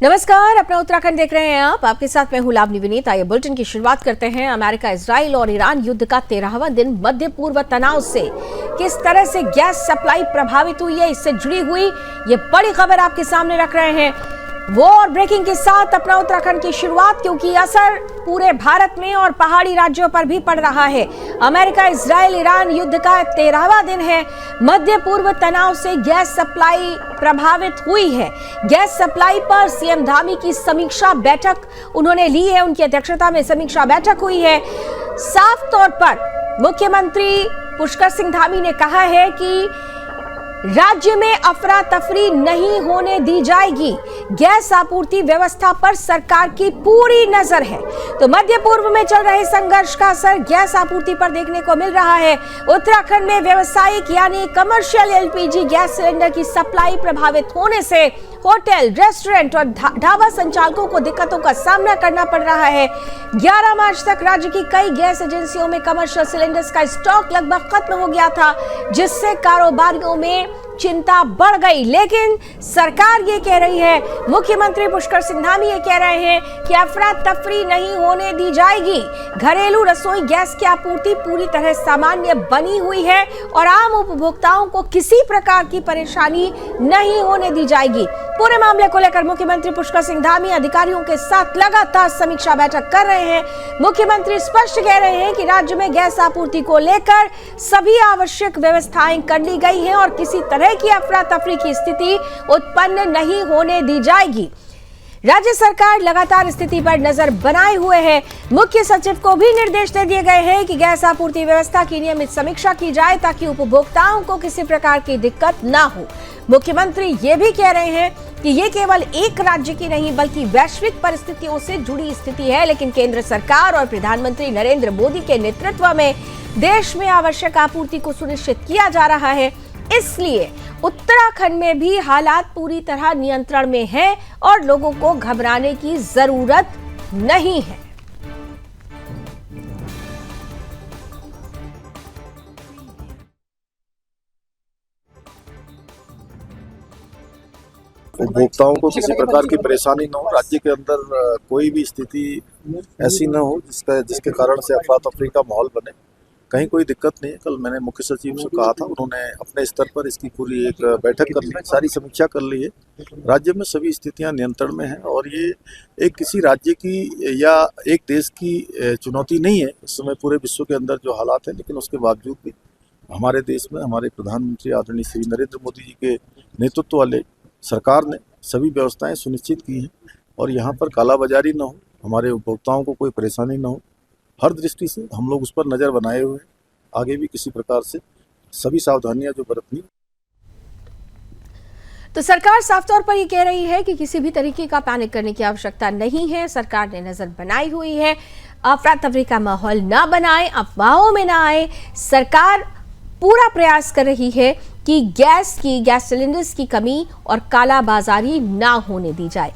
नमस्कार, अपना उत्तराखंड देख रहे हैं आप। आपके साथ मैं हूं लावनी विनीत। आइए बुलेटिन की शुरुआत करते हैं। अमेरिका, इजराइल और ईरान युद्ध का 13वां दिन मध्य पूर्व तनाव से किस तरह से गैस सप्लाई प्रभावित हुई है, इससे जुड़ी हुई ये बड़ी खबर आपके सामने रख रहे हैं। वॉर ब्रेकिंग के साथ अपना उत्तराखंड की शुरुआत, क्योंकि असर पूरे भारत में और पहाड़ी राज्यों पर भी पड़ रहा है। अमेरिका, इजराइल, ईरान युद्ध का 13वां दिन है। मध्य पूर्व तनाव से गैस सप्लाई प्रभावित हुई है। गैस सप्लाई पर सीएम धामी की समीक्षा बैठक उन्होंने ली है। उनकी अध्यक्षता में समीक्षा बैठक हुई है। साफ तौर पर मुख्यमंत्री पुष्कर सिंह धामी ने कहा है कि राज्य में अफरा तफरी नहीं होने दी जाएगी। गैस आपूर्ति व्यवस्था पर सरकार की पूरी नजर है। तो मध्य पूर्व में चल रहे संघर्ष का असर गैस आपूर्ति पर देखने को मिल रहा है। उत्तराखंड में व्यावसायिक यानी कमर्शियल एलपीजी गैस सिलेंडर की सप्लाई प्रभावित होने से होटल, रेस्टोरेंट और ढाबा संचालकों को दिक्कतों का सामना करना पड़ रहा है। 11 मार्च तक राज्य की कई गैस एजेंसियों में कमर्शियल सिलेंडर्स का स्टॉक लगभग खत्म हो गया था, जिससे कारोबारियों में चिंता बढ़ गई। लेकिन सरकार ये कह रही है, मुख्यमंत्री पुष्कर सिंह धामी ये कह रहे हैं कि अफरा तफरी नहीं होने दी जाएगी। घरेलू रसोई गैस की आपूर्ति पूरी तरह सामान्य बनी हुई है और आम उपभोक्ताओं को किसी प्रकार की परेशानी नहीं होने दी जाएगी। पूरे मामले को लेकर मुख्यमंत्री पुष्कर सिंह धामी अधिकारियों के साथ लगातार समीक्षा बैठक कर रहे हैं। मुख्यमंत्री स्पष्ट कह रहे हैं कि राज्य में गैस आपूर्ति को लेकर सभी आवश्यक व्यवस्थाएं कर ली गई हैं और किसी तरह की अफरा तफरी की स्थिति उत्पन्न नहीं होने दी जाएगी। राज्य सरकार लगातार स्थिति पर नजर बनाए हुए है। मुख्य सचिव को भी निर्देश दे दिए गए हैं कि गैस आपूर्ति व्यवस्था की नियमित समीक्षा की जाए ताकि उपभोक्ताओं को किसी प्रकार की दिक्कत ना हो। मुख्यमंत्री ये भी कह रहे हैं कि ये केवल एक राज्य की नहीं बल्कि वैश्विक परिस्थितियों से जुड़ी स्थिति है, लेकिन केंद्र सरकार और प्रधानमंत्री नरेंद्र मोदी के नेतृत्व में देश में आवश्यक आपूर्ति को सुनिश्चित किया जा रहा है। इसलिए उत्तराखंड में भी हालात पूरी तरह नियंत्रण में हैं और लोगों को घबराने की जरूरत नहीं है। उपभोक्ताओं को किसी प्रकार की परेशानी न हो, राज्य के अंदर कोई भी स्थिति ऐसी न हो जिसके कारण से अफरा तफरी का माहौल बने। कहीं कोई दिक्कत नहीं है। कल मैंने मुख्य सचिव से कहा था, उन्होंने अपने स्तर पर इसकी पूरी एक बैठक कर ली, सारी समीक्षा कर ली है। राज्य में सभी स्थितियां नियंत्रण में हैं और ये एक किसी राज्य की या एक देश की चुनौती नहीं है। इस समय पूरे विश्व के अंदर जो हालात हैं, लेकिन उसके बावजूद भी हमारे देश में हमारे प्रधानमंत्री आदरणीय श्री नरेंद्र मोदी जी के नेतृत्व वाले सरकार ने सभी व्यवस्थाएं सुनिश्चित की हैं और यहाँ पर कालाबाजारी न हो, हमारे उपभोक्ताओं को कोई परेशानी न हो। हर दृष्टि से हम लोग उस पर नजर बनाए हुए हैं। आगे भी किसी प्रकार से सभी सावधानियां जो बरतनी। तो सरकार साफ तौर पर ये कह रही है कि किसी भी तरीके का पैनिक करने की आवश्यकता नहीं है। सरकार ने नजर बनाई हुई है, अफरा तफरी का माहौल ना बनाए, अफवाहों में ना आए। सरकार पूरा प्रयास कर रही है कि गैस सिलेंडर्स की कमी और कालाबाजारी ना होने दी जाए।